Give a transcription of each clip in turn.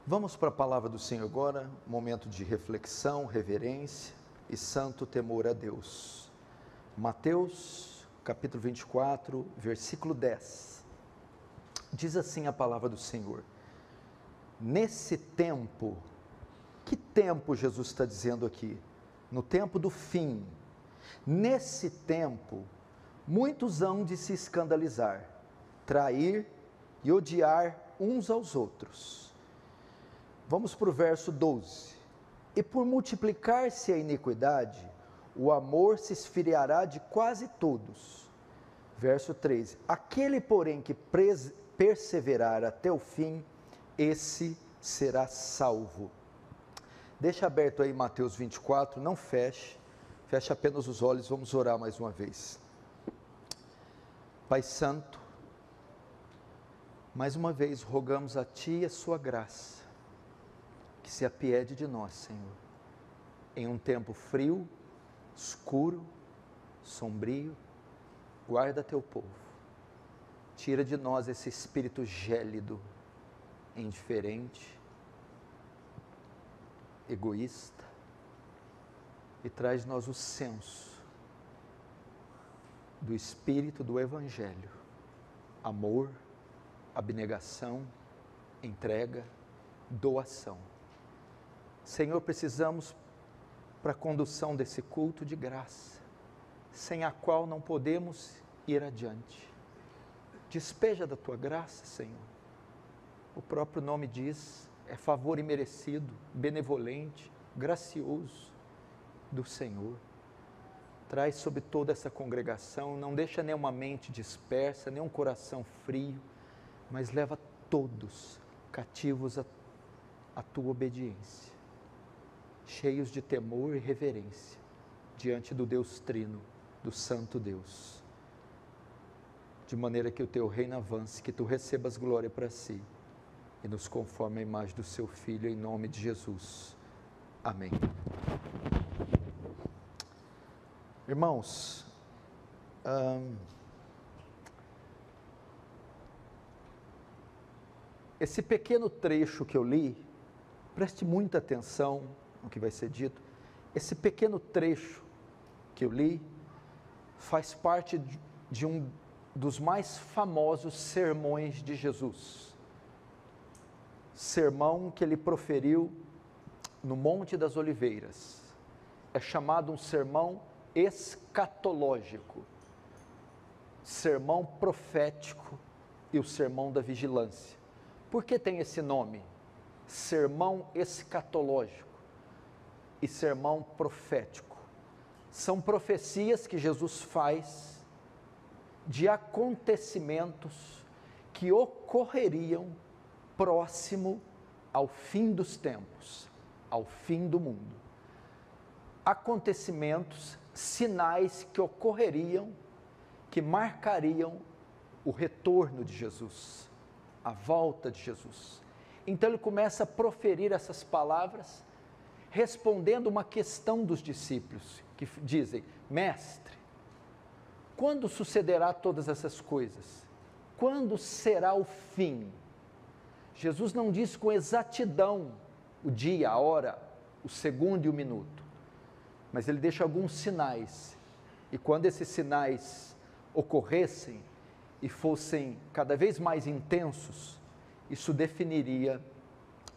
Vamos para a palavra do Senhor agora, momento de reflexão, reverência e santo temor a Deus. Mateus, capítulo 24, versículo 10. Diz assim a palavra do Senhor: nesse tempo, que tempo Jesus está dizendo aqui? No tempo do fim. Nesse tempo, muitos hão de se escandalizar, trair e odiar uns aos outros. Vamos para o verso 12. E por multiplicar-se a iniquidade, o amor se esfriará de quase todos. Verso 13. Aquele, porém, que perseverar até o fim, esse será salvo. Deixa aberto aí Mateus 24, não feche, feche apenas os olhos, vamos orar mais uma vez. Pai Santo, mais uma vez rogamos a Ti e a Sua graça, que se apiede de nós, Senhor, em um tempo frio, escuro, sombrio. Guarda Teu povo, tira de nós esse espírito gélido, indiferente, egoísta, e traz de nós o senso do espírito do Evangelho, amor, abnegação, entrega, doação. Senhor, precisamos para a condução desse culto de graça, sem a qual não podemos ir adiante. Despeja da Tua graça, Senhor. O próprio nome diz, é favor imerecido, benevolente, gracioso do Senhor. Traz sobre toda essa congregação, não deixa nenhuma mente dispersa, nenhum coração frio, mas leva todos cativos à Tua obediência, cheios de temor e reverência, diante do Deus Trino, do Santo Deus, de maneira que o Teu reino avance, que Tu recebas glória para Si, e nos conforme a imagem do Seu Filho, em nome de Jesus. Amém. Irmãos, esse pequeno trecho que eu li, preste muita atenção no que vai ser dito. Esse pequeno trecho que eu li faz parte de um dos mais famosos sermões de Jesus. Sermão que ele proferiu no Monte das Oliveiras. É chamado um sermão escatológico, sermão profético e o sermão da vigilância. Por que tem esse nome? Sermão escatológico e sermão profético. São profecias que Jesus faz de acontecimentos que ocorreriam próximo ao fim dos tempos, ao fim do mundo. Acontecimentos, sinais que ocorreriam, que marcariam o retorno de Jesus, a volta de Jesus. Então ele começa a proferir essas palavras, respondendo uma questão dos discípulos, que dizem: Mestre, quando sucederá todas essas coisas? Quando será o fim? Jesus não diz com exatidão o dia, a hora, o segundo e o minuto, mas ele deixa alguns sinais, e quando esses sinais ocorressem e fossem cada vez mais intensos, isso definiria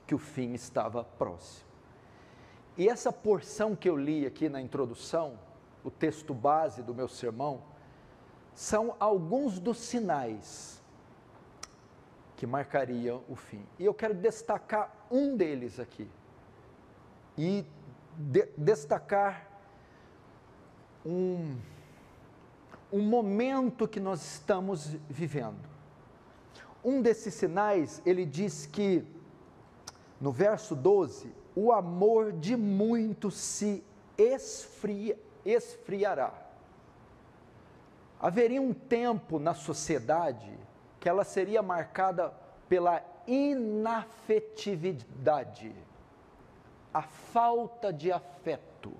que o fim estava próximo. E essa porção que eu li aqui na introdução, o texto base do meu sermão, são alguns dos sinais que marcariam o fim. E eu quero destacar um deles aqui, e destacar um momento que nós estamos vivendo. Um desses sinais, ele diz que, no verso 12, o amor de muitos se esfriará. Haveria um tempo na sociedade que ela seria marcada pela inafetividade, a falta de afeto.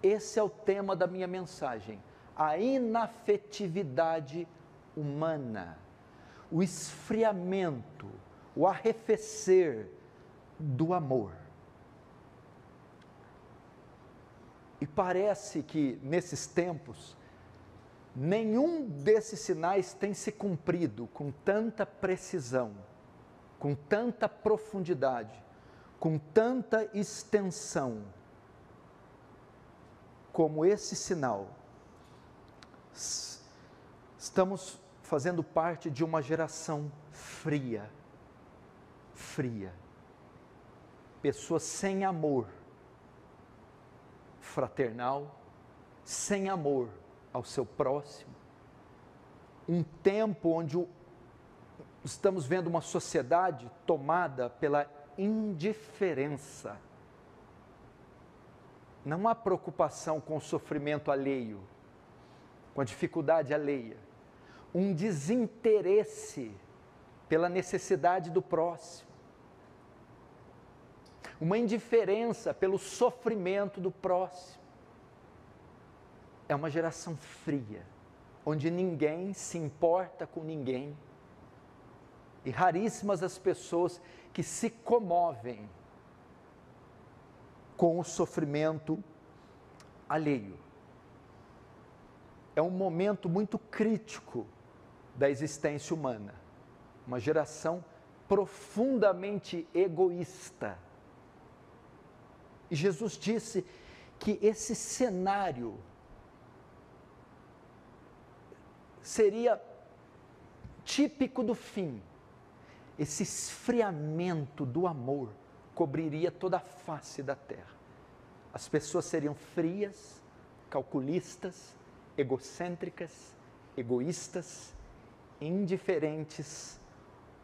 Esse é o tema da minha mensagem, a inafetividade humana, o esfriamento, o arrefecer do amor. E parece que nesses tempos, nenhum desses sinais tem se cumprido com tanta precisão, com tanta profundidade, com tanta extensão, como esse sinal. Estamos fazendo parte de uma geração fria, pessoas sem amor fraternal, sem amor ao seu próximo, um tempo onde estamos vendo uma sociedade tomada pela indiferença. Não há preocupação com o sofrimento alheio, com a dificuldade alheia, um desinteresse pela necessidade do próximo, uma indiferença pelo sofrimento do próximo. É uma geração fria, onde ninguém se importa com ninguém, e raríssimas as pessoas que se comovem com o sofrimento alheio. É um momento muito crítico da existência humana, uma geração profundamente egoísta. E Jesus disse que esse cenário seria típico do fim. Esse esfriamento do amor cobriria toda a face da terra. As pessoas seriam frias, calculistas, egocêntricas, egoístas, indiferentes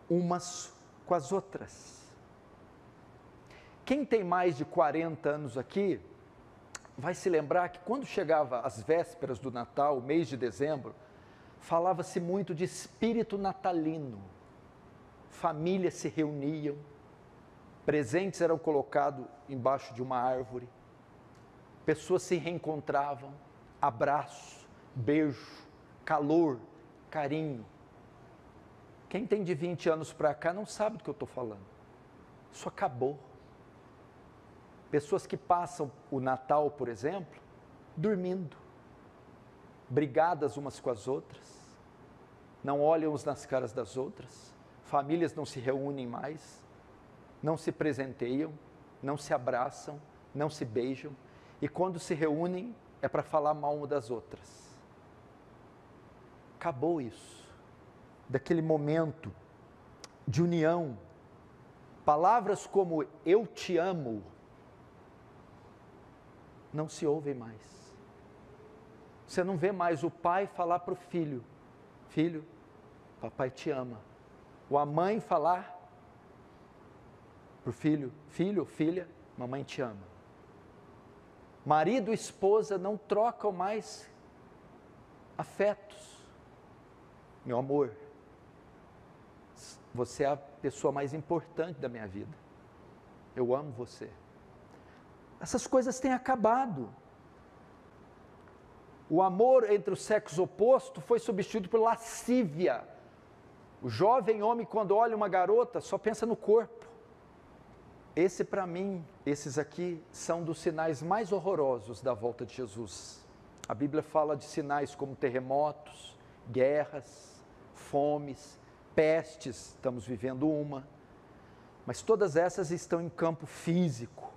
umas com as outras. Quem tem mais de 40 anos aqui, vai se lembrar que quando chegava as vésperas do Natal, o mês de dezembro, falava-se muito de espírito natalino. Famílias se reuniam, presentes eram colocados embaixo de uma árvore, pessoas se reencontravam, abraço, beijo, calor, carinho. Quem tem de 20 anos para cá não sabe do que eu estou falando. Isso acabou. Pessoas que passam o Natal, por exemplo, dormindo, brigadas umas com as outras, não olham uns nas caras das outras, famílias não se reúnem mais, não se presenteiam, não se abraçam, não se beijam, e quando se reúnem é para falar mal uma das outras. Acabou isso, daquele momento de união. Palavras como eu te amo não se ouvem mais. Você não vê mais o pai falar para o filho: filho, papai te ama. Ou a mãe falar para o filho: filho ou filha, mamãe te ama. Marido e esposa não trocam mais afetos. Meu amor, você é a pessoa mais importante da minha vida. Eu amo você. Essas coisas têm acabado. O amor entre o sexo oposto foi substituído por lascívia. O jovem homem, quando olha uma garota, só pensa no corpo. Esse, para mim, esses aqui são dos sinais mais horrorosos da volta de Jesus. A Bíblia fala de sinais como terremotos, guerras, fomes, pestes, estamos vivendo uma, mas todas essas estão em campo físico.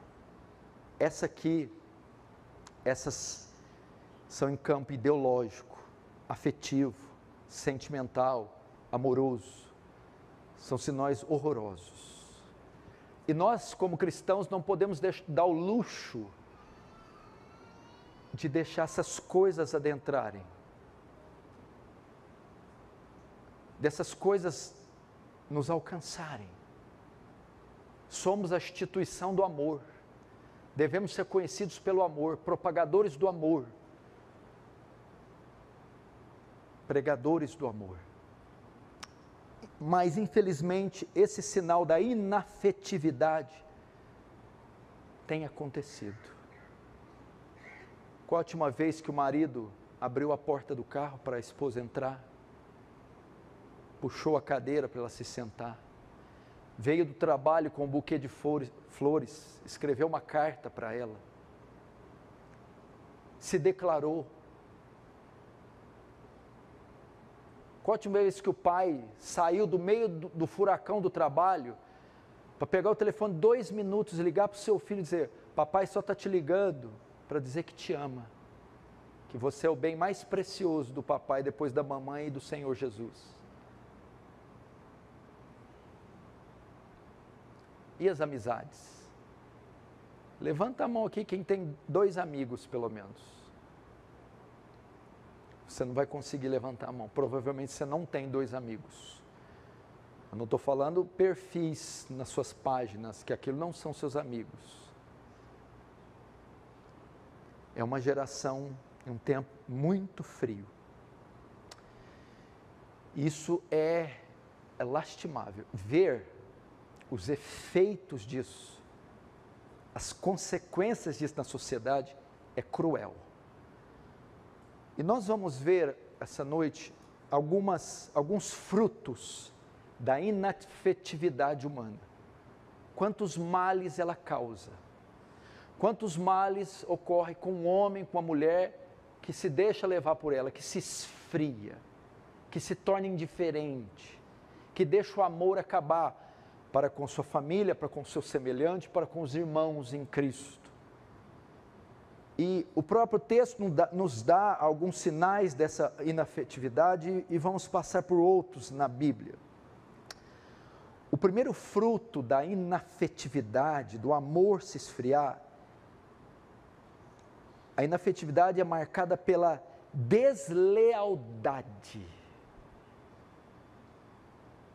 Essas são em campo ideológico, afetivo, sentimental, amoroso. São sinais horrorosos. E nós, como cristãos, não podemos dar o luxo de deixar essas coisas adentrarem. Dessas coisas nos alcançarem. Somos a instituição do amor. Devemos ser conhecidos pelo amor, propagadores do amor, pregadores do amor. Mas, infelizmente, esse sinal da inafetividade tem acontecido. Qual a última vez que o marido abriu a porta do carro para a esposa entrar? Puxou a cadeira para ela se sentar? veio do trabalho com um buquê de flores, escreveu uma carta para ela, se declarou. Qual a última vez que o pai saiu do meio do furacão do trabalho para pegar o telefone 2 minutos e ligar para o seu filho e dizer: papai só está te ligando para dizer que te ama, que você é o bem mais precioso do papai depois da mamãe e do Senhor Jesus. E as amizades? Levanta a mão aqui quem tem 2 amigos pelo menos. Você não vai conseguir levantar a mão, provavelmente você não tem 2 amigos. Eu não estou falando perfis nas suas páginas, que aquilo não são seus amigos. É uma geração, um tempo muito frio. Isso é lastimável. Ver os efeitos disso, as consequências disso na sociedade é cruel. E nós vamos ver essa noite alguns frutos da inafetividade humana. Quantos males ela causa. Quantos males ocorrem com um homem, com uma mulher que se deixa levar por ela, que se esfria, que se torna indiferente, que deixa o amor acabar para com sua família, para com seu semelhante, para com os irmãos em Cristo. E o próprio texto nos dá alguns sinais dessa inafetividade e vamos passar por outros na Bíblia. O primeiro fruto da inafetividade, do amor se esfriar, a inafetividade é marcada pela deslealdade,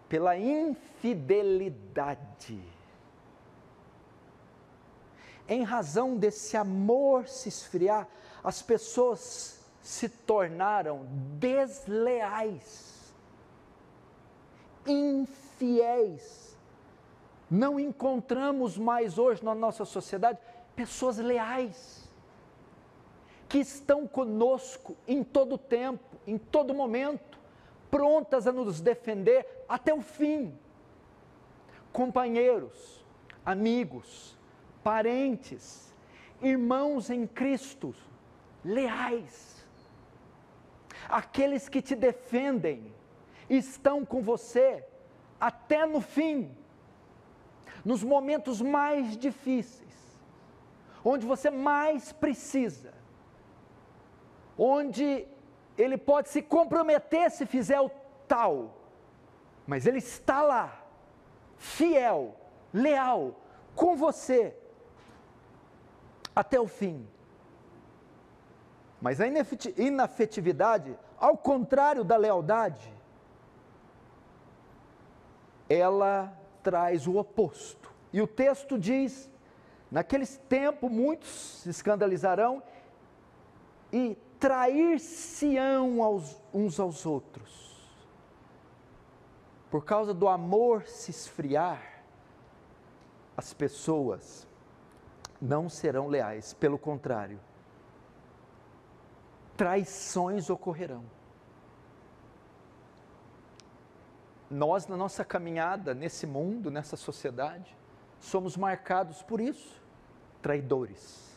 pela infidelidade. Em razão desse amor se esfriar, as pessoas se tornaram desleais, infiéis. Não encontramos mais hoje na nossa sociedade pessoas leais, que estão conosco em todo tempo, em todo momento, prontas a nos defender até o fim. Companheiros, amigos, parentes, irmãos em Cristo, leais. Aqueles que te defendem, estão com você até no fim, nos momentos mais difíceis, onde você mais precisa, onde ele pode se comprometer se fizer o tal, mas ele está lá, fiel, leal, com você, até o fim. Mas a inafetividade, ao contrário da lealdade, ela traz o oposto. E o texto diz: naqueles tempos muitos se escandalizarão e trair-se-ão uns aos outros. Por causa do amor se esfriar, as pessoas não serão leais, pelo contrário, traições ocorrerão. Nós, na nossa caminhada nesse mundo, nessa sociedade, somos marcados por isso, traidores,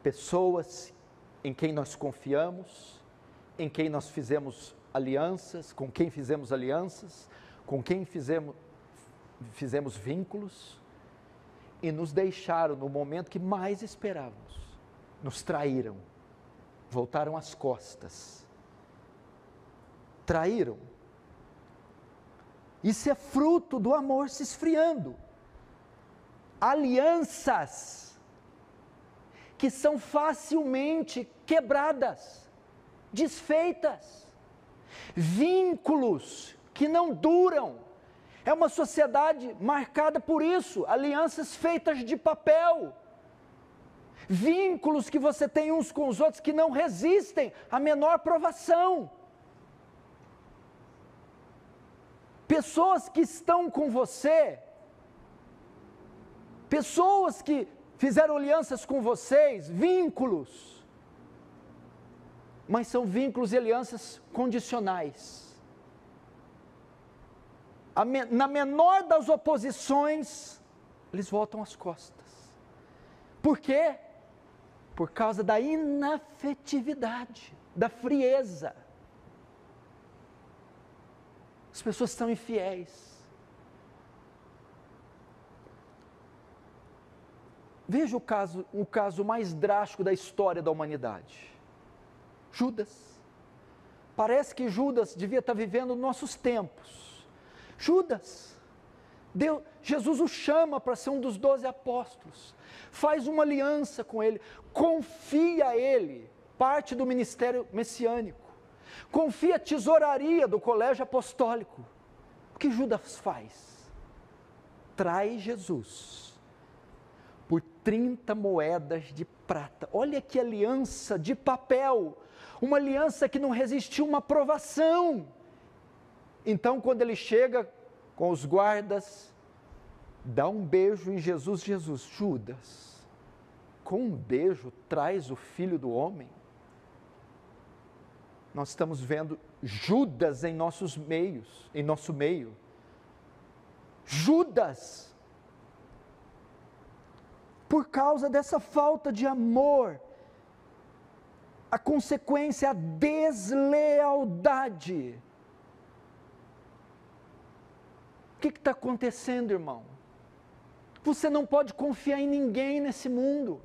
pessoas em quem nós confiamos, em quem nós fizemos alianças, com quem fizemos alianças, com quem fizemos vínculos, e nos deixaram no momento que mais esperávamos, nos traíram, voltaram as costas, traíram. Isso é fruto do amor se esfriando. Alianças que são facilmente quebradas, desfeitas, vínculos que não duram. É uma sociedade marcada por isso, alianças feitas de papel, vínculos que você tem uns com os outros que não resistem à menor provação. Pessoas que estão com você, pessoas que fizeram alianças com vocês, vínculos, mas são vínculos e alianças condicionais. na menor das oposições, eles voltam as costas. Por quê? Por causa da inafetividade, da frieza. As pessoas são infiéis. Veja o caso mais drástico da história da humanidade. Judas. Parece que Judas devia estar vivendo nossos tempos. Judas. Jesus o chama para ser um dos 12 apóstolos. Faz uma aliança com ele. Confia a ele parte do ministério messiânico. Confia a tesouraria do colégio apostólico. O que Judas faz? Trai Jesus por 30 moedas de prata. Olha que aliança de papel, uma aliança que não resistiu a uma provação. Então, quando ele chega com os guardas, dá um beijo em Jesus. Judas, com um beijo traz o Filho do Homem? Nós estamos vendo Judas em nosso meio. Judas, por causa dessa falta de amor, a consequência é a deslealdade. O que está acontecendo, irmão? Você não pode confiar em ninguém nesse mundo.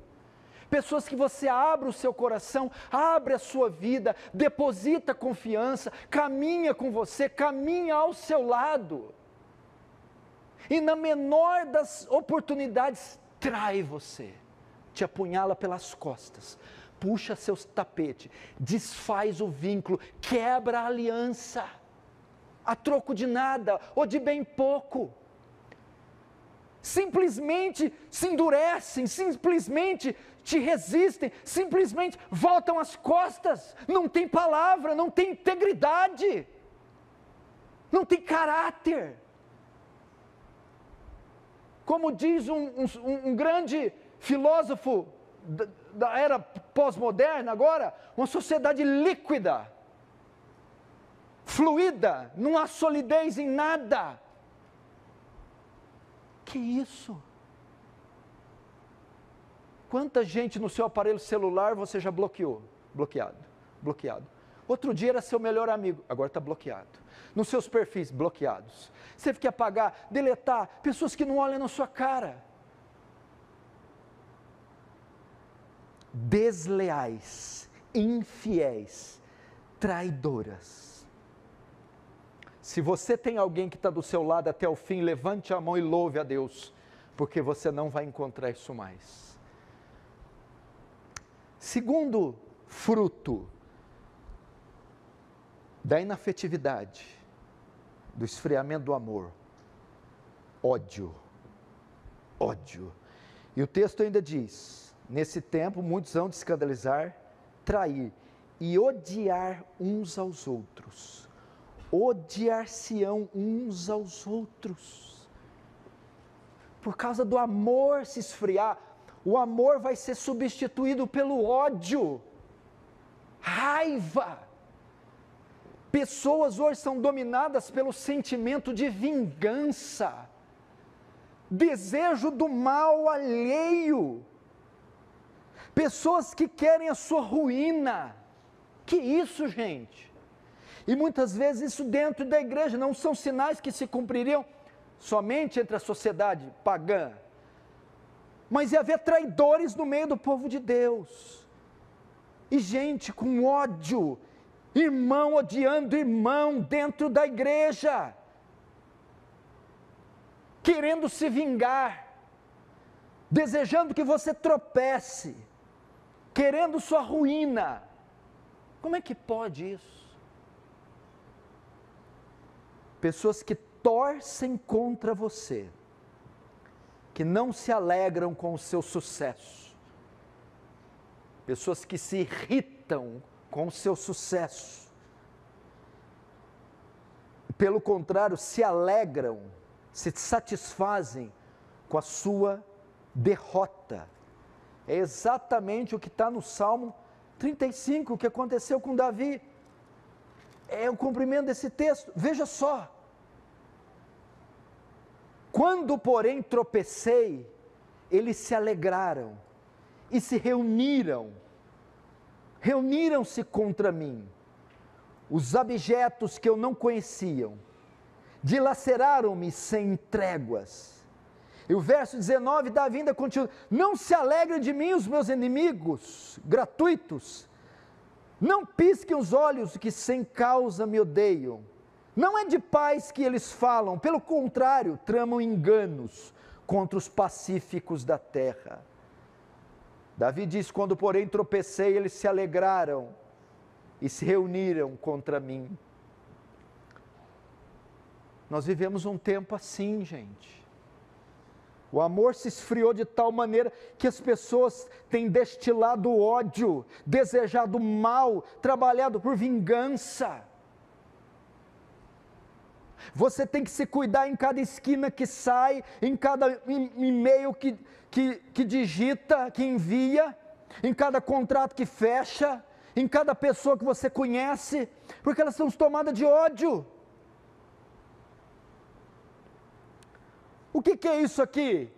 Pessoas que você abre o seu coração, abre a sua vida, deposita confiança, caminha com você, caminha ao seu lado. E na menor das oportunidades, trai você, te apunhala pelas costas, puxa seus tapetes, desfaz o vínculo, quebra a aliança, a troco de nada ou de bem pouco. Simplesmente se endurecem, simplesmente te resistem, simplesmente voltam as costas, não tem palavra, não tem integridade, não tem caráter. Como diz um grande filósofo da era pós-moderna agora, uma sociedade líquida, fluida, não há solidez em nada. Que isso? Quanta gente no seu aparelho celular você já bloqueado. Outro dia era seu melhor amigo, agora está bloqueado. Nos seus perfis, bloqueados. Você quer apagar, deletar, pessoas que não olham na sua cara. Desleais, infiéis, traidoras. Se você tem alguém que está do seu lado até o fim, levante a mão e louve a Deus, porque você não vai encontrar isso mais. Segundo fruto da inafetividade, do esfriamento do amor, ódio. E o texto ainda diz, nesse tempo muitos hão de escandalizar, trair e odiar uns aos outros. Odiar-se-ão uns aos outros. Por causa do amor se esfriar, o amor vai ser substituído pelo ódio, raiva. Pessoas hoje são dominadas pelo sentimento de vingança, desejo do mal alheio, pessoas que querem a sua ruína. Que isso, gente? E muitas vezes isso dentro da igreja, não são sinais que se cumpririam somente entre a sociedade pagã, mas ia haver traidores no meio do povo de Deus, e gente com ódio, irmão odiando irmão dentro da igreja, querendo se vingar, desejando que você tropece, querendo sua ruína. Como é que pode isso? Pessoas que torcem contra você, que não se alegram com o seu sucesso, pessoas que se irritam com o seu sucesso, pelo contrário, se alegram, se satisfazem com a sua derrota. É exatamente o que está no Salmo 35, o que aconteceu com Davi. É o cumprimento desse texto. Veja só, Quando, porém, tropecei, eles se alegraram e se reuniram-se contra mim. Os abjetos que eu não conhecia, dilaceraram-me sem tréguas. E o verso 19, Davi ainda continua: não se alegrem de mim os meus inimigos gratuitos, não pisquem os olhos que sem causa me odeiam. Não é de paz que eles falam, pelo contrário, tramam enganos contra os pacíficos da terra. Davi diz: quando porém tropecei, eles se alegraram e se reuniram contra mim. Nós vivemos um tempo assim, gente. O amor se esfriou de tal maneira que as pessoas têm destilado ódio, desejado mal, trabalhado por vingança. Você tem que se cuidar em cada esquina que sai, em cada e-mail que digita, que envia, em cada contrato que fecha, em cada pessoa que você conhece, porque elas são tomadas de ódio. O que é isso aqui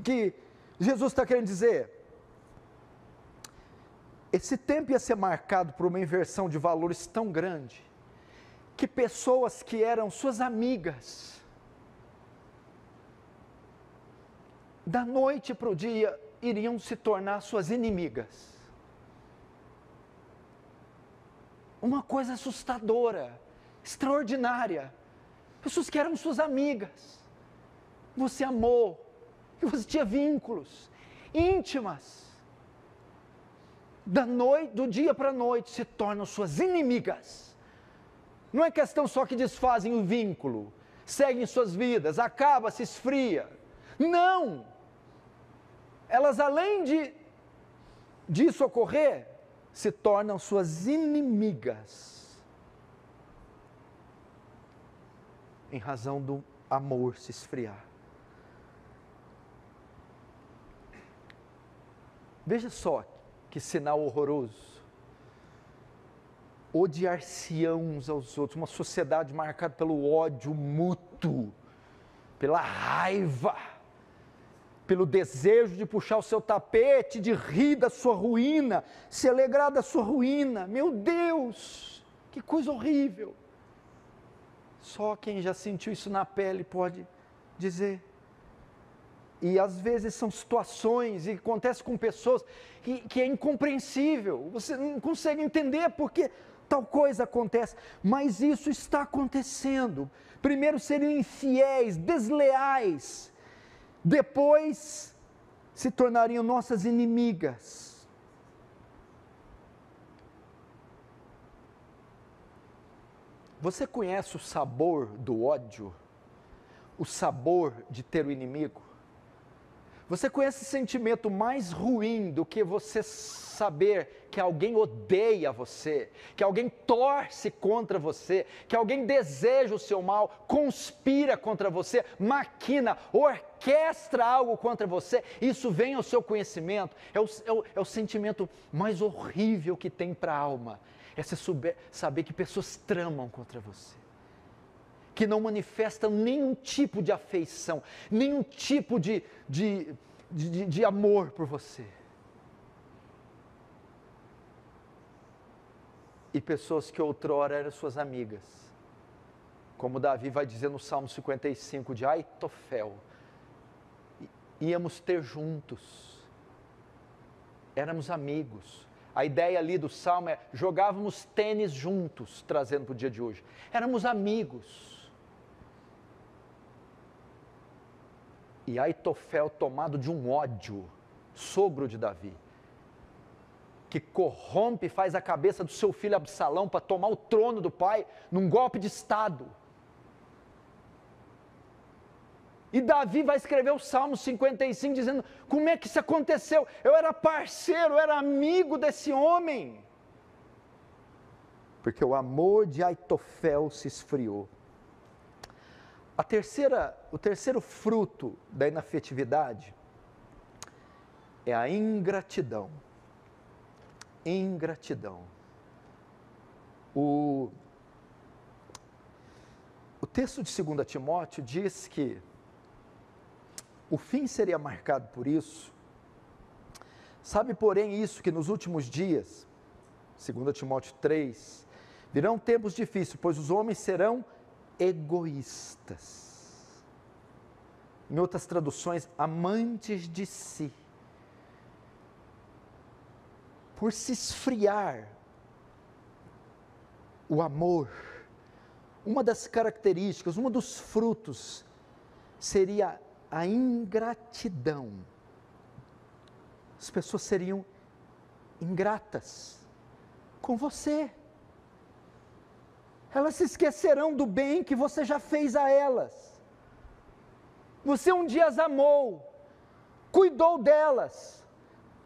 que Jesus está querendo dizer? Esse tempo ia ser marcado por uma inversão de valores tão grande, que pessoas que eram suas amigas, da noite para o dia, iriam se tornar suas inimigas. Uma coisa assustadora, extraordinária. Pessoas que eram suas amigas, você amou, e você tinha vínculos íntimas, do dia para a noite se tornam suas inimigas. Não é questão só que desfazem o vínculo, seguem suas vidas, acaba, se esfria. Não! Elas, além disso ocorrer, se tornam suas inimigas, em razão do amor se esfriar. Veja só que sinal horroroso. Odiar-se-ão uns aos outros, uma sociedade marcada pelo ódio mútuo, pela raiva, pelo desejo de puxar o seu tapete, de rir da sua ruína, se alegrar da sua ruína. Meu Deus, que coisa horrível. Só quem já sentiu isso na pele pode dizer. E às vezes são situações, e acontece com pessoas que é incompreensível, você não consegue entender porque tal coisa acontece, mas isso está acontecendo. Primeiro seriam infiéis, desleais, depois se tornariam nossas inimigas. Você conhece o sabor do ódio? O sabor de ter o inimigo? Você conhece esse sentimento mais ruim do que você saber que alguém odeia você, que alguém torce contra você, que alguém deseja o seu mal, conspira contra você, maquina, orquestra algo contra você? Isso vem ao seu conhecimento, é o sentimento mais horrível que tem para a alma, é saber que pessoas tramam contra você, que não manifestam nenhum tipo de afeição, nenhum tipo de amor por você. E pessoas que outrora eram suas amigas, como Davi vai dizer no Salmo 55, de Aitofel, íamos ter juntos, éramos amigos. A ideia ali do Salmo é, jogávamos tênis juntos, trazendo para o dia de hoje, éramos amigos. E Aitofel, tomado de um ódio, sogro de Davi, que corrompe e faz a cabeça do seu filho Absalão para tomar o trono do pai, num golpe de estado. E Davi vai escrever o Salmo 55 dizendo, como é que isso aconteceu? Eu era parceiro, eu era amigo desse homem. Porque o amor de Aitofel se esfriou. O terceiro fruto da inafetividade é a ingratidão. Ingratidão. O texto de 2 Timóteo diz que o fim seria marcado por isso. Sabe, porém, isso que nos últimos dias, 2 Timóteo 3, virão tempos difíceis, pois os homens serão egoístas. Em outras traduções, amantes de si. Por se esfriar o amor, uma das características, um dos frutos, seria a ingratidão. As pessoas seriam ingratas com você. Elas se esquecerão do bem que você já fez a elas. Você um dia as amou, cuidou delas,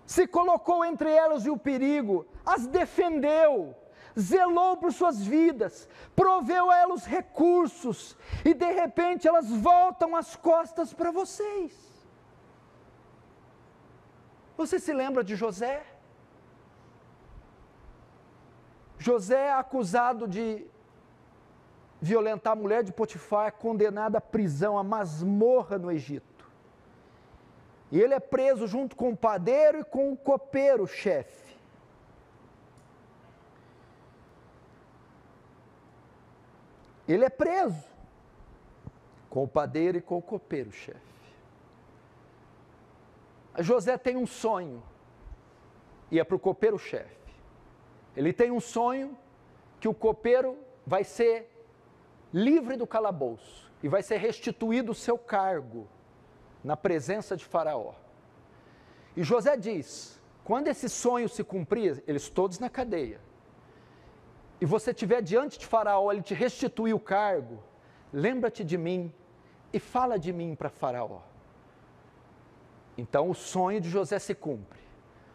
se colocou entre elas e o perigo, as defendeu, zelou por suas vidas, proveu a elas recursos, e de repente elas voltam as costas para vocês. Você se lembra de José? José é acusado de violentar a mulher de Potifar, condenado à prisão, à masmorra no Egito. E ele é preso junto com o padeiro e com o copeiro-chefe. Ele é preso com o padeiro e com o copeiro-chefe. José tem um sonho, e é para o copeiro-chefe. Ele tem um sonho que o copeiro vai ser livre do calabouço e vai ser restituído o seu cargo na presença de Faraó. E José diz, quando esse sonho se cumprir, eles todos na cadeia, e você estiver diante de Faraó, ele te restituir o cargo, lembra-te de mim e fala de mim para Faraó. Então o sonho de José se cumpre.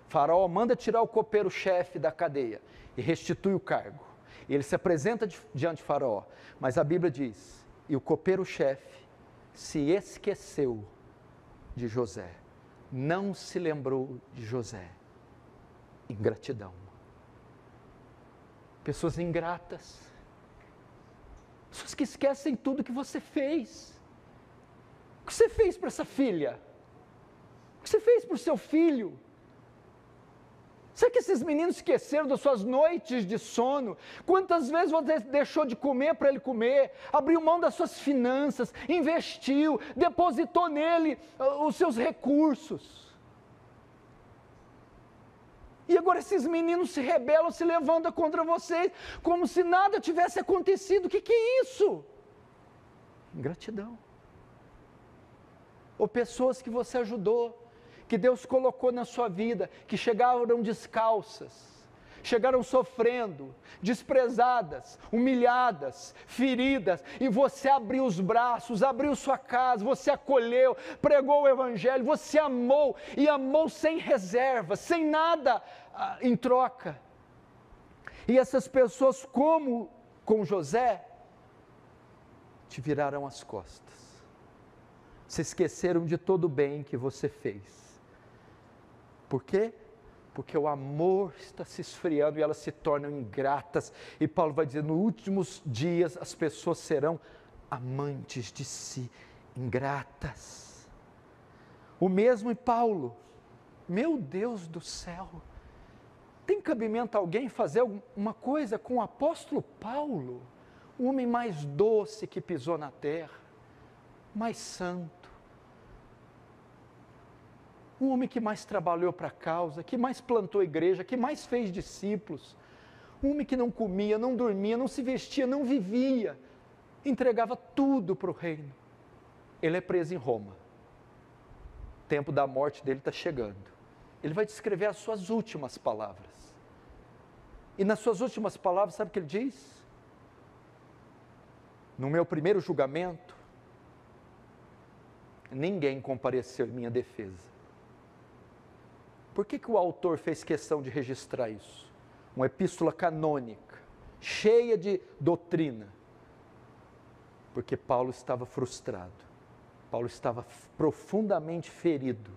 Faraó manda tirar o copeiro-chefe da cadeia e restitui o cargo. E ele se apresenta diante de Faraó, mas a Bíblia diz, e o copeiro-chefe se esqueceu de José, não se lembrou de José. Ingratidão. Pessoas ingratas, pessoas que esquecem tudo que você fez. O que você fez para essa filha? O que você fez para o seu filho? Será que esses meninos esqueceram das suas noites de sono? Quantas vezes você deixou de comer para ele comer? Abriu mão das suas finanças, investiu, depositou nele os seus recursos. E agora esses meninos se rebelam, se levantam contra vocês, como se nada tivesse acontecido. O que é isso? Ingratidão. Ou pessoas que você ajudou, que Deus colocou na sua vida, que chegaram descalças, chegaram sofrendo, desprezadas, humilhadas, feridas, e você abriu os braços, abriu sua casa, você acolheu, pregou o Evangelho, você amou, e amou sem reserva, sem nada em troca. E essas pessoas, como com José, te viraram as costas, se esqueceram de todo o bem que você fez. Por quê? Porque o amor está se esfriando e elas se tornam ingratas. E Paulo vai dizer, nos últimos dias as pessoas serão amantes de si, ingratas. O mesmo em Paulo. Meu Deus do céu, tem cabimento alguém fazer uma coisa com o apóstolo Paulo? O homem mais doce que pisou na terra, mais santo. O homem que mais trabalhou para a causa, que mais plantou igreja, que mais fez discípulos. Um homem que não comia, não dormia, não se vestia, não vivia. Entregava tudo para o reino. Ele é preso em Roma. O tempo da morte dele está chegando. Ele vai descrever as suas últimas palavras. E nas suas últimas palavras, sabe o que ele diz? No meu primeiro julgamento, ninguém compareceu em minha defesa. Por que o autor fez questão de registrar isso? Uma epístola canônica, cheia de doutrina. Porque Paulo estava frustrado. Paulo estava profundamente ferido.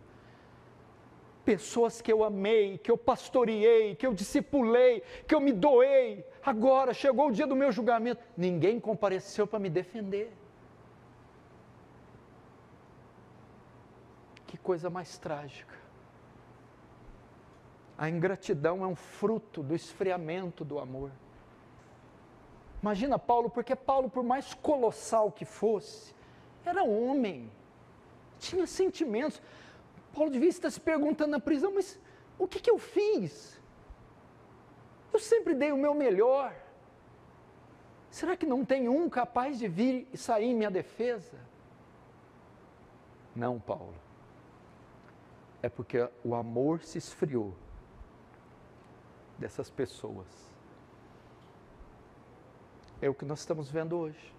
Pessoas que eu amei, que eu pastoreei, que eu discipulei, que eu me doei. Agora chegou o dia do meu julgamento. Ninguém compareceu para me defender. Que coisa mais trágica. A ingratidão é um fruto do esfriamento do amor. Imagina Paulo, porque Paulo, por mais colossal que fosse, era homem, tinha sentimentos. Paulo devia estar se perguntando na prisão, mas o que eu fiz? Eu sempre dei o meu melhor. Será que não tem um capaz de vir e sair em minha defesa? Não, Paulo. É porque o amor se esfriou dessas pessoas. É o que nós estamos vendo hoje.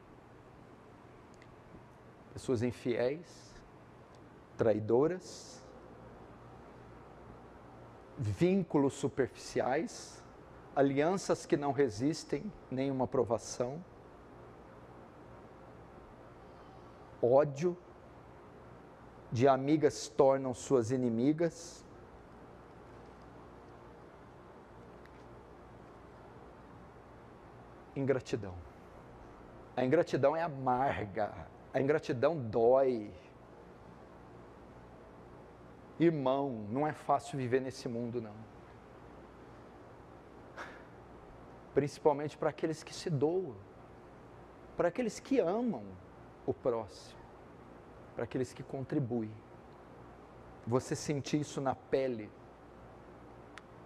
Pessoas infiéis, traidoras, vínculos superficiais, alianças que não resistem nenhuma provação, ódio, de amigas tornam suas inimigas, ingratidão. A ingratidão é amarga, a ingratidão dói. Irmão, não é fácil viver nesse mundo, não. Principalmente para aqueles que se doam, para aqueles que amam o próximo, para aqueles que contribuem. Você sentir isso na pele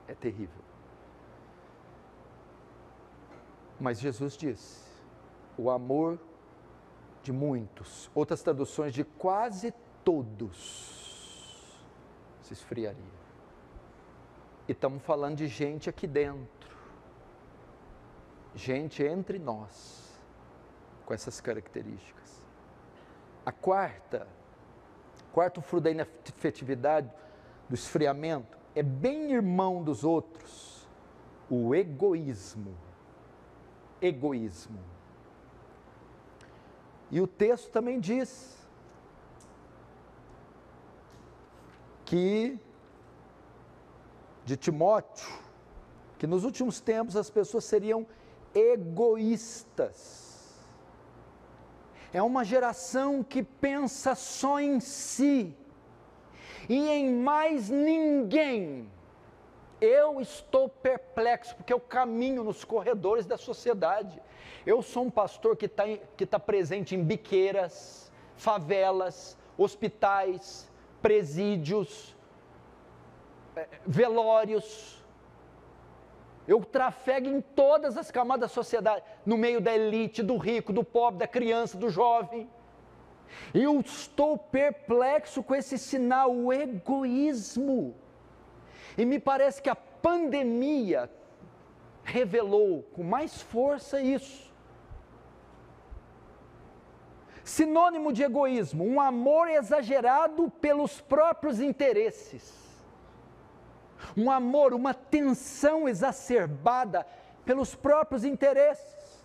é terrível. Mas Jesus disse, o amor de muitos, outras traduções de quase todos, se esfriaria. E estamos falando de gente aqui dentro, gente entre nós, com essas características. A quarto fruto da inafetividade, do esfriamento, é bem irmão dos outros, o egoísmo. Egoísmo. E o texto também diz que, de Timóteo, que nos últimos tempos as pessoas seriam egoístas. É uma geração que pensa só em si e em mais ninguém. Eu estou perplexo, porque eu caminho nos corredores da sociedade. Eu sou um pastor que tá presente em biqueiras, favelas, hospitais, presídios, velórios. Eu trafego em todas as camadas da sociedade, no meio da elite, do rico, do pobre, da criança, do jovem. Eu estou perplexo com esse sinal, o egoísmo. E me parece que a pandemia revelou com mais força isso. Sinônimo de egoísmo, um amor exagerado pelos próprios interesses. Um amor, uma tensão exacerbada pelos próprios interesses.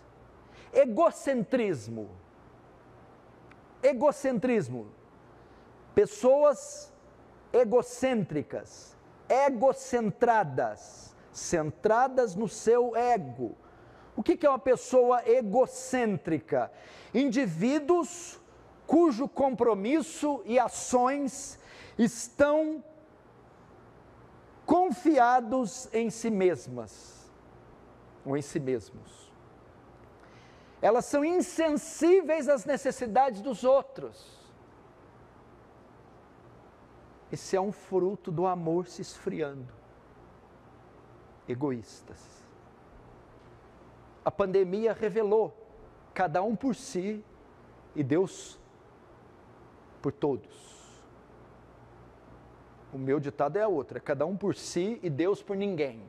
Egocentrismo. Egocentrismo. Pessoas egocêntricas, egocentradas, centradas no seu ego. O que é uma pessoa egocêntrica? Indivíduos cujo compromisso e ações estão confiados em si mesmas, ou em si mesmos. Elas são insensíveis às necessidades dos outros. Esse é um fruto do amor se esfriando. Egoístas. A pandemia revelou, cada um por si e Deus por todos. O meu ditado é a outra, cada um por si e Deus por ninguém.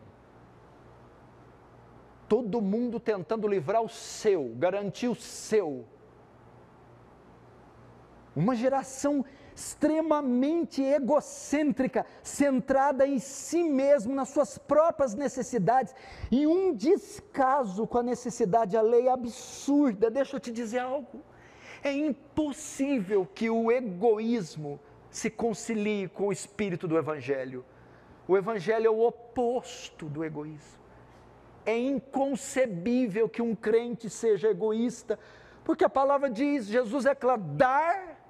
Todo mundo tentando livrar o seu, garantir o seu. Uma geração extremamente egocêntrica, centrada em si mesmo, nas suas próprias necessidades, e um descaso com a necessidade alheia absurda. Deixa eu te dizer algo, é impossível que o egoísmo se concilie com o espírito do Evangelho. O Evangelho é o oposto do egoísmo. É inconcebível que um crente seja egoísta, porque a palavra diz, Jesus é claro, dar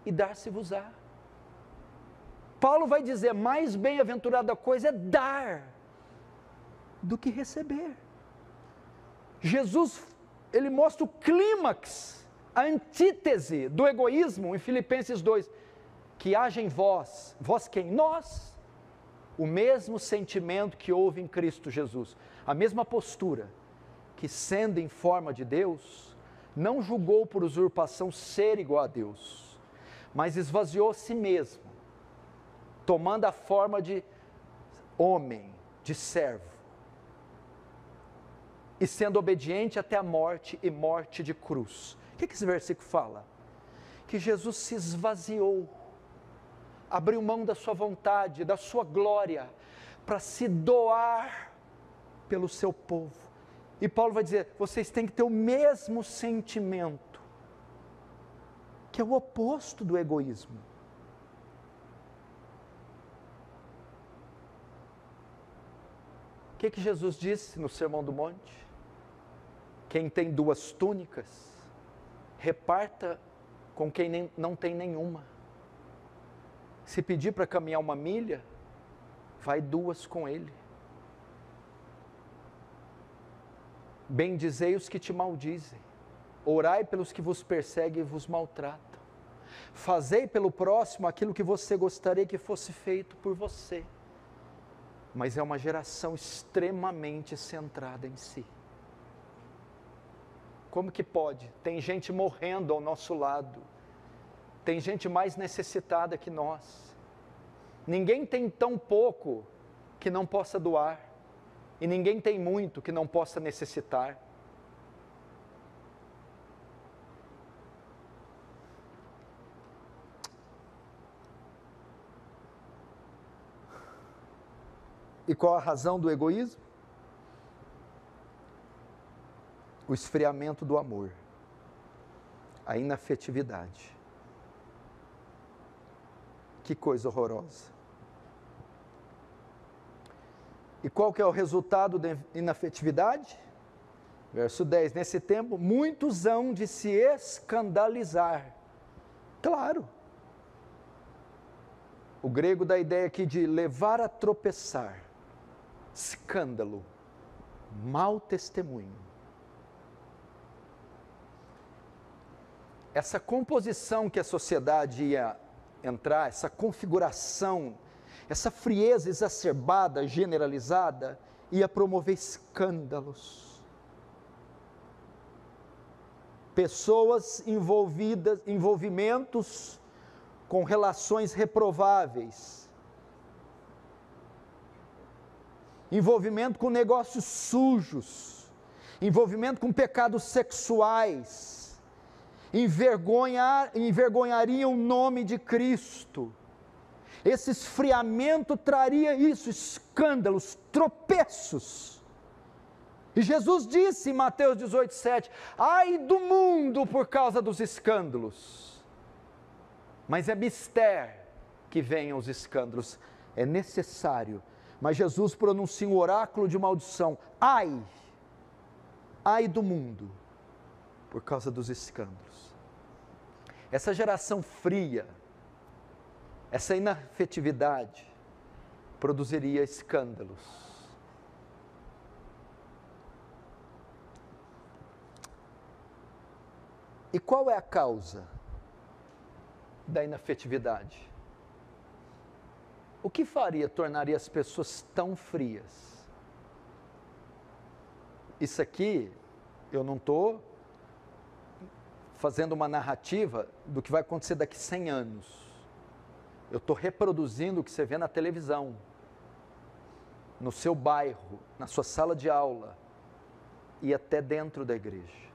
e dar-se-vos-á. Paulo vai dizer, mais bem-aventurada coisa é dar do que receber. Jesus, ele mostra o clímax, a antítese do egoísmo em Filipenses 2, que haja em vós, vós quem? Nós, o mesmo sentimento que houve em Cristo Jesus, a mesma postura, que sendo em forma de Deus, não julgou por usurpação ser igual a Deus, mas esvaziou a si mesmo, tomando a forma de homem, de servo, e sendo obediente até a morte e morte de cruz. O que esse versículo fala? Que Jesus se esvaziou, abriu mão da sua vontade, da sua glória, para se doar pelo seu povo. E Paulo vai dizer, vocês têm que ter o mesmo sentimento, que é o oposto do egoísmo. O que Jesus disse no Sermão do Monte? Quem tem 2 túnicas, reparta com quem não tem nenhuma. Se pedir para caminhar 1 milha, vai 2 com ele. Bendizei os que te maldizem, orai pelos que vos perseguem e vos maltratam. Fazei pelo próximo aquilo que você gostaria que fosse feito por você. Mas é uma geração extremamente centrada em si. Como que pode? Tem gente morrendo ao nosso lado. Tem gente mais necessitada que nós. Ninguém tem tão pouco que não possa doar. E ninguém tem muito que não possa necessitar. E qual a razão do egoísmo? O esfriamento do amor, a inafetividade. Que coisa horrorosa. E qual que é o resultado da inafetividade? Verso 10, nesse tempo, muitos hão de se escandalizar. Claro. O grego dá a ideia aqui de levar a tropeçar. Escândalo, mau testemunho. Essa composição que a sociedade ia entrar, essa configuração, essa frieza exacerbada, generalizada, ia promover escândalos. Pessoas envolvimentos com relações reprováveis, envolvimento com negócios sujos, envolvimento com pecados sexuais, envergonhariam o nome de Cristo. Esse esfriamento traria isso, escândalos, tropeços. E Jesus disse em Mateus 18:7, ai do mundo por causa dos escândalos. Mas é mister que venham os escândalos, é necessário. Mas Jesus pronuncia um oráculo de maldição, ai do mundo por causa dos escândalos. Essa geração fria, essa inafetividade produziria escândalos. E qual é a causa da inafetividade? O que tornaria as pessoas tão frias? Isso aqui, eu não estou fazendo uma narrativa do que vai acontecer daqui 100 anos. Eu estou reproduzindo o que você vê na televisão, no seu bairro, na sua sala de aula e até dentro da igreja.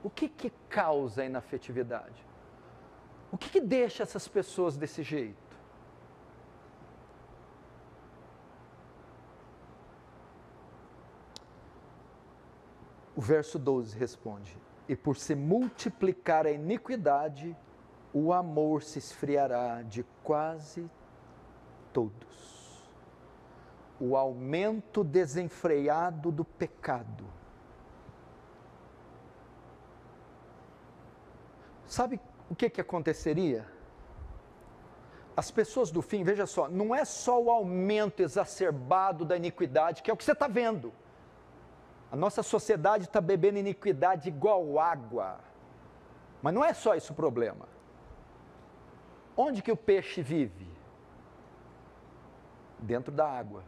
O que causa a inafetividade? O que deixa essas pessoas desse jeito? O verso 12 responde, e por se multiplicar a iniquidade, o amor se esfriará de quase todos. O aumento desenfreado do pecado. Sabe o que aconteceria? As pessoas do fim, veja só, não é só o aumento exacerbado da iniquidade, que é o que você está vendo. A nossa sociedade está bebendo iniquidade igual água. Mas não é só isso o problema. Onde que o peixe vive? Dentro da água.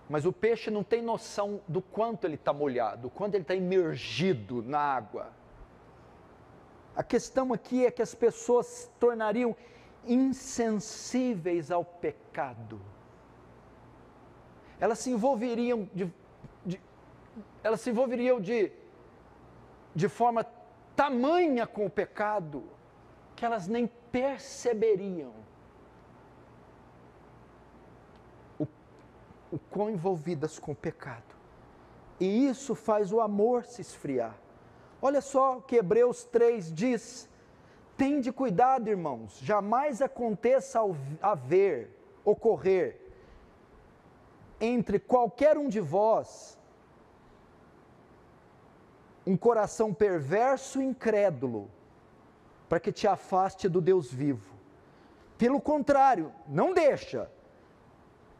Mas o peixe não tem noção do quanto ele está molhado, do quanto ele está imergido na água. A questão aqui é que as pessoas se tornariam insensíveis ao pecado. Elas se envolveriam de forma tamanha com o pecado que elas nem perceberiam o quão envolvidas com o pecado. E isso faz o amor se esfriar. Olha só o que Hebreus 3 diz: tende cuidado, irmãos, jamais aconteça ocorrer entre qualquer um de vós um coração perverso e incrédulo, para que te afaste do Deus vivo. Pelo contrário, não deixa.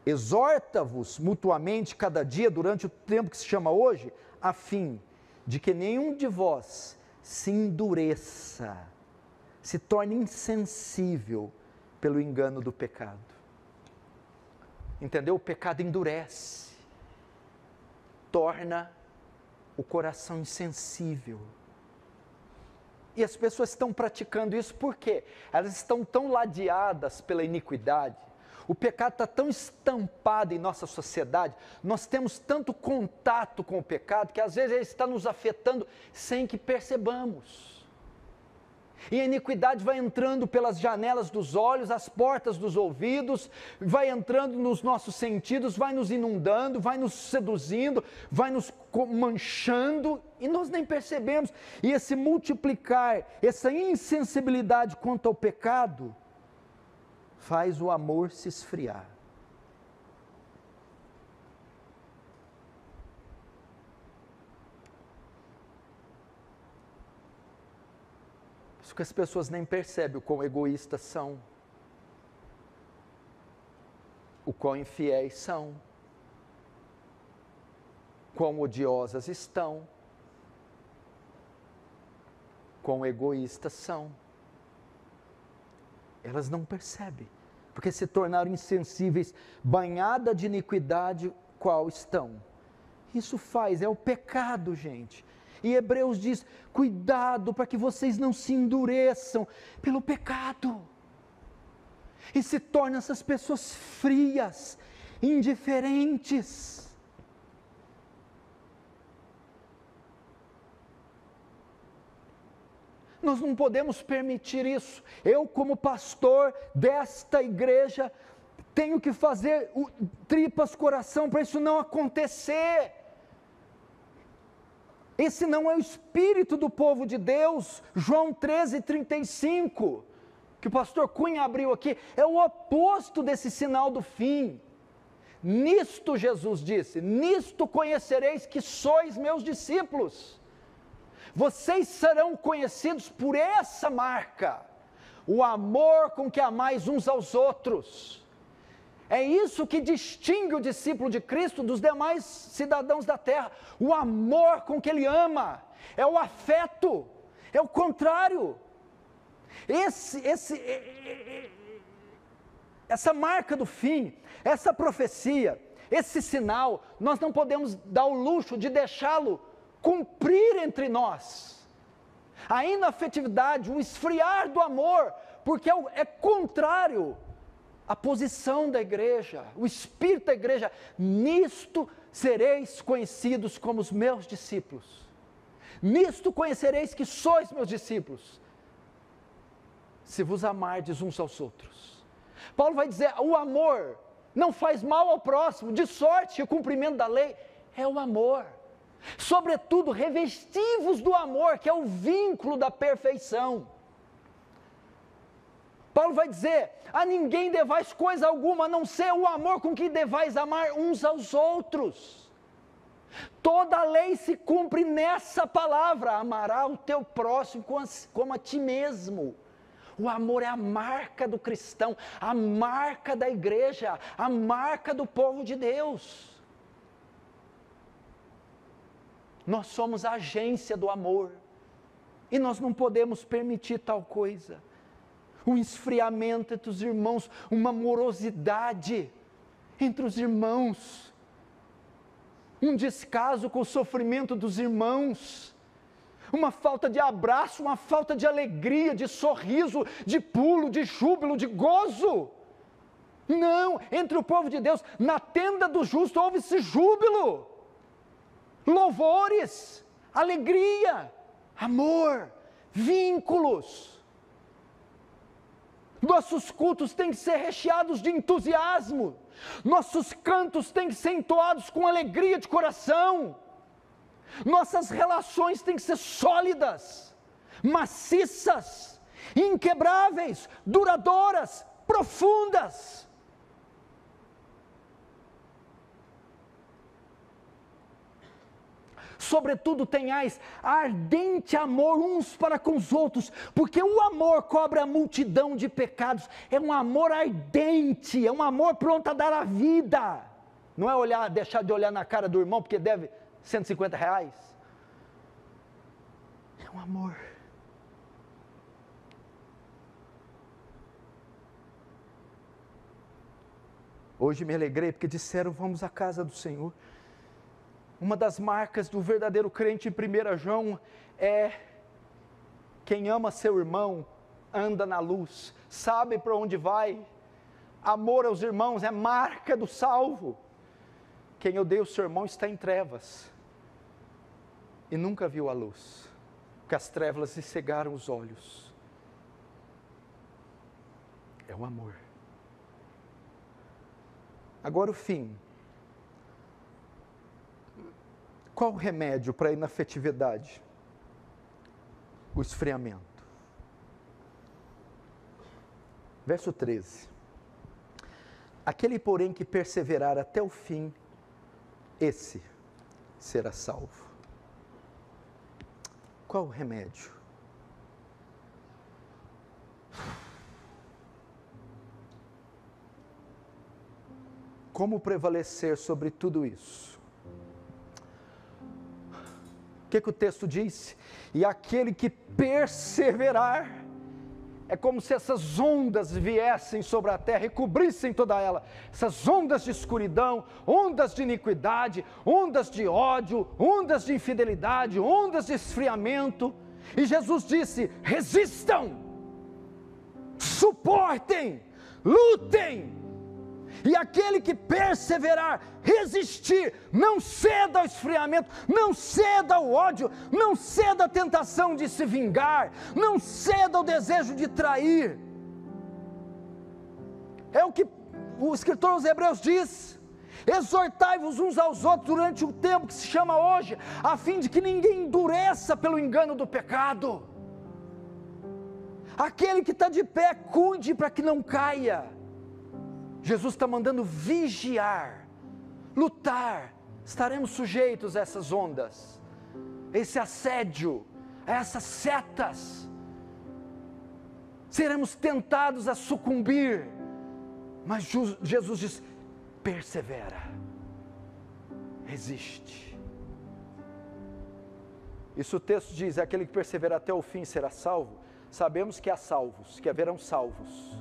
Exorta-vos mutuamente cada dia durante o tempo que se chama hoje, a fim de que nenhum de vós se endureça, se torne insensível pelo engano do pecado. Entendeu? O pecado endurece, torna o coração insensível. E as pessoas estão praticando isso por quê? Elas estão tão ladeadas pela iniquidade, o pecado está tão estampado em nossa sociedade, nós temos tanto contato com o pecado, que às vezes ele está nos afetando sem que percebamos. E a iniquidade vai entrando pelas janelas dos olhos, as portas dos ouvidos, vai entrando nos nossos sentidos, vai nos inundando, vai nos seduzindo, vai nos manchando, e nós nem percebemos. E esse multiplicar, essa insensibilidade quanto ao pecado, faz o amor se esfriar. Isso que as pessoas nem percebem o quão egoístas são, o quão infiéis são, quão odiosas estão, quão egoístas são. Elas não percebem, porque se tornaram insensíveis, banhada de iniquidade, qual estão. Isso é o pecado, gente. E Hebreus diz, cuidado para que vocês não se endureçam pelo pecado. E se tornam essas pessoas frias, indiferentes. Nós não podemos permitir isso. Eu, como pastor desta igreja, tenho que fazer tripas coração para isso não acontecer. Esse não é o espírito do povo de Deus. João 13:35, que o pastor Cunha abriu aqui, é o oposto desse sinal do fim. Nisto Jesus disse, nisto conhecereis que sois meus discípulos. Vocês serão conhecidos por essa marca, o amor com que amais uns aos outros. É isso que distingue o discípulo de Cristo dos demais cidadãos da terra, o amor com que ele ama, é o afeto, é o contrário. Essa marca do fim, essa profecia, esse sinal, nós não podemos dar o luxo de deixá-lo cumprir entre nós. A inafetividade, o esfriar do amor, porque é contrário à posição da igreja, o espírito da igreja. Nisto sereis conhecidos como os meus discípulos. Nisto conhecereis que sois meus discípulos, se vos amardes uns aos outros. Paulo vai dizer, o amor não faz mal ao próximo, de sorte que o cumprimento da lei é o amor. Sobretudo, revestivos do amor, que é o vínculo da perfeição. Paulo vai dizer, a ninguém devais coisa alguma, a não ser o amor com que devais amar uns aos outros. Toda a lei se cumpre nessa palavra, amará o teu próximo como a ti mesmo. O amor é a marca do cristão, a marca da igreja, a marca do povo de Deus. Nós somos a agência do amor, e nós não podemos permitir tal coisa. Um esfriamento entre os irmãos, uma morosidade entre os irmãos, um descaso com o sofrimento dos irmãos, uma falta de abraço, uma falta de alegria, de sorriso, de pulo, de júbilo, de gozo. Não, entre o povo de Deus, na tenda do justo houve-se júbilo, louvores, alegria, amor, vínculos. Nossos cultos têm que ser recheados de entusiasmo, nossos cantos têm que ser entoados com alegria de coração, nossas relações têm que ser sólidas, maciças, inquebráveis, duradouras, profundas. Sobretudo tenhais ardente amor uns para com os outros, porque o amor cobre a multidão de pecados. É um amor ardente, é um amor pronto a dar a vida. Não é deixar de olhar na cara do irmão porque deve R$150. É um amor. Hoje me alegrei porque disseram: vamos à casa do Senhor. Uma das marcas do verdadeiro crente em 1 João é: quem ama seu irmão anda na luz, sabe para onde vai. Amor aos irmãos é marca do salvo. Quem odeia o seu irmão está em trevas e nunca viu a luz, porque as trevas lhe cegaram os olhos. É o amor. Agora o fim. Qual o remédio para a inafetividade? O esfriamento. Verso 13. Aquele, porém, que perseverar até o fim, esse será salvo. Qual o remédio? Como prevalecer sobre tudo isso? O que o texto diz? E aquele que perseverar, é como se essas ondas viessem sobre a terra e cobrissem toda ela, essas ondas de escuridão, ondas de iniquidade, ondas de ódio, ondas de infidelidade, ondas de esfriamento, e Jesus disse: resistam, suportem, lutem. E aquele que perseverar, resistir, não ceda ao esfriamento, não ceda ao ódio, não ceda à tentação de se vingar, não ceda ao desejo de trair. É o que o escritor aos Hebreus diz: exortai-vos uns aos outros durante o tempo que se chama hoje, a fim de que ninguém endureça pelo engano do pecado. Aquele que está de pé, cuide para que não caia. Jesus está mandando vigiar, lutar. Estaremos sujeitos a essas ondas, a esse assédio, a essas setas. Seremos tentados a sucumbir, mas Jesus diz: persevera, resiste. Isso o texto diz: aquele que persevera até o fim será salvo. Sabemos que há salvos, que haverão salvos.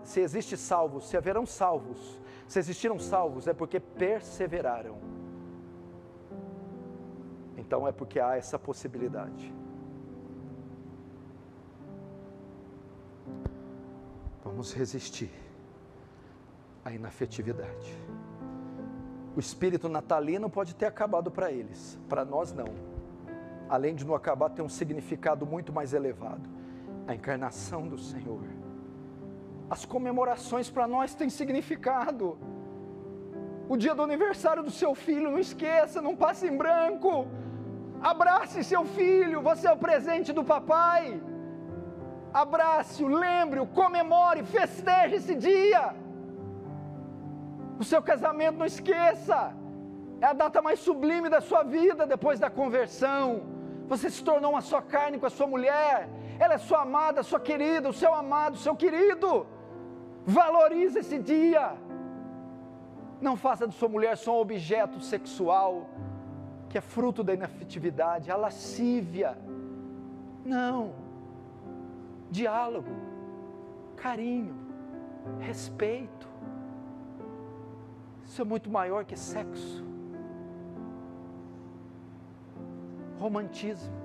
Se existe salvos, se haverão salvos, se existiram salvos, é porque perseveraram. Então é porque há essa possibilidade. Vamos resistir à inafetividade. O espírito natalino pode ter acabado para eles, para nós não. Além de não acabar, tem um significado muito mais elevado: a encarnação do Senhor. As comemorações para nós têm significado. O dia do aniversário do seu filho, não esqueça, não passe em branco. Abrace seu filho, você é o presente do papai. Abrace-o, lembre-o, comemore, festeje esse dia. O seu casamento, não esqueça, é a data mais sublime da sua vida depois da conversão. Você se tornou uma só carne com a sua mulher. ela é sua amada, sua querida, o seu amado, o seu querido. Valorize esse dia. Não faça de sua mulher só um objeto sexual, que é fruto da inafetividade, a lascívia. Não. Diálogo, carinho, respeito. Isso é muito maior que sexo. Romantismo.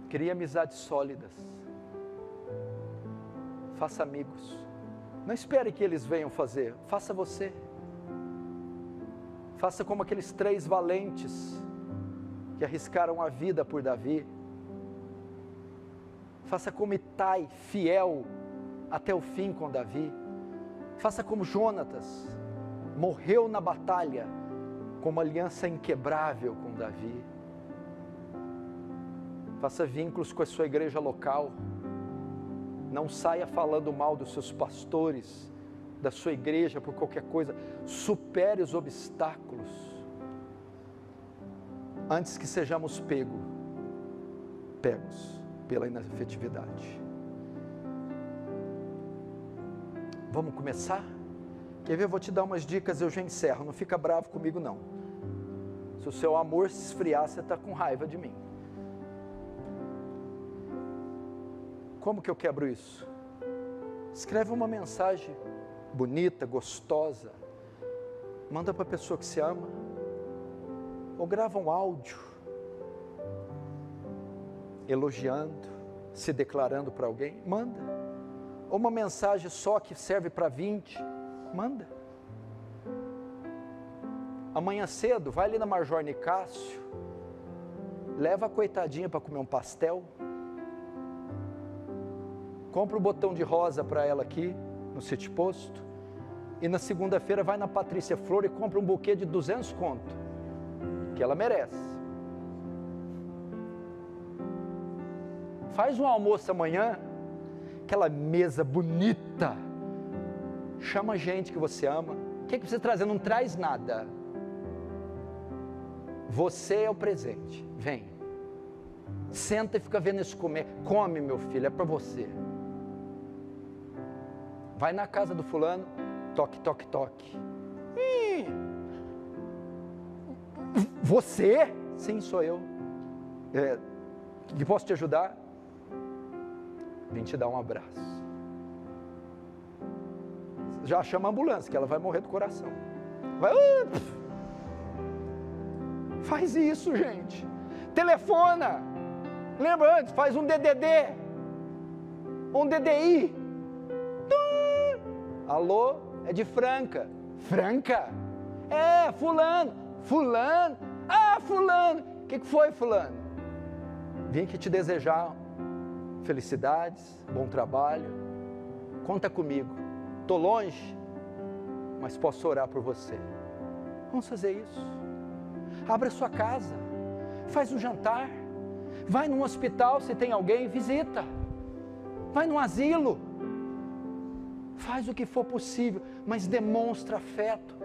Crie amizades sólidas. Faça amigos. Não espere que eles venham fazer. Faça você. Faça como aqueles 3 valentes que arriscaram a vida por Davi. Faça como Itai, fiel até o fim com Davi. Faça como Jonatas, morreu na batalha com uma aliança inquebrável com Davi. Faça vínculos com a sua igreja local. Não saia falando mal dos seus pastores, da sua igreja por qualquer coisa. Supere os obstáculos antes que sejamos pegos pela inafetividade. Vamos começar? Quer ver? Eu vou te dar umas dicas, eu já encerro. Não fica bravo comigo não. Se o seu amor se esfriar, você está com raiva de mim. Como que eu quebro isso? Escreve uma mensagem bonita, gostosa. Manda para a pessoa que você ama. Ou grava um áudio. Elogiando, se declarando para alguém. Manda. Ou uma mensagem só que serve para 20. Manda. Amanhã cedo, vai ali na Major Nicásio. Leva a coitadinha para comer um pastel. Compra um botão de rosa para ela aqui, no City Posto. E na segunda-feira vai na Patrícia Flor e compra um buquê de 200 conto. Que ela merece. Faz um almoço amanhã, aquela mesa bonita. Chama gente que você ama. O que você trazer? Não traz nada. Você é o presente. Vem. Senta e fica vendo isso comer. Come, meu filho, é para você. Vai na casa do fulano, toque, toque, toque. Você? Sim, sou eu. Que posso te ajudar? Vim te dar um abraço. Já chama a ambulância, que ela vai morrer do coração. Vai. Faz isso, gente. Telefona. Lembra antes? Faz um DDD. Um DDI. Alô? É de Franca. Franca? É, fulano. Fulano? Ah, fulano. O que foi, fulano? Vim aqui te desejar felicidades, bom trabalho. Conta comigo. Estou longe, mas posso orar por você. Vamos fazer isso. Abre a sua casa. Faz um jantar. Vai num hospital, se tem alguém, visita. Vai num asilo. Faz o que for possível, mas demonstra afeto.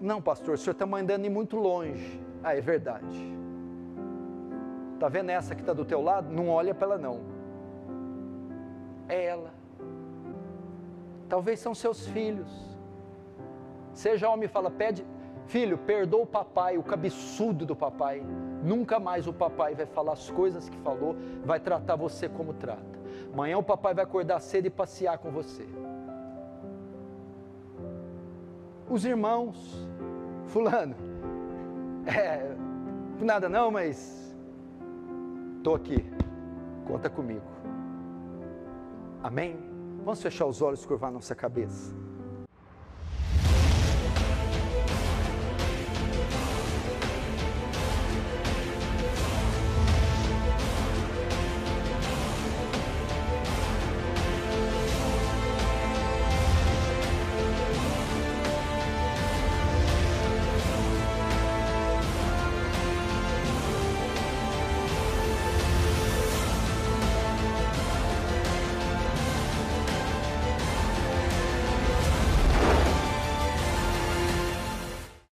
Não, pastor, o senhor está mandando ir muito longe. Ah, é verdade. Está vendo essa que está do teu lado? Não olha para ela não. É ela. Talvez são seus filhos. Seja homem e fala, pede, filho, perdoa o papai, o cabeçudo do papai. Nunca mais o papai vai falar as coisas que falou, vai tratar você como trata. Amanhã o papai vai acordar cedo e passear com você. Os irmãos, fulano, nada não, mas estou aqui, conta comigo. Amém? Vamos fechar os olhos e curvar nossa cabeça.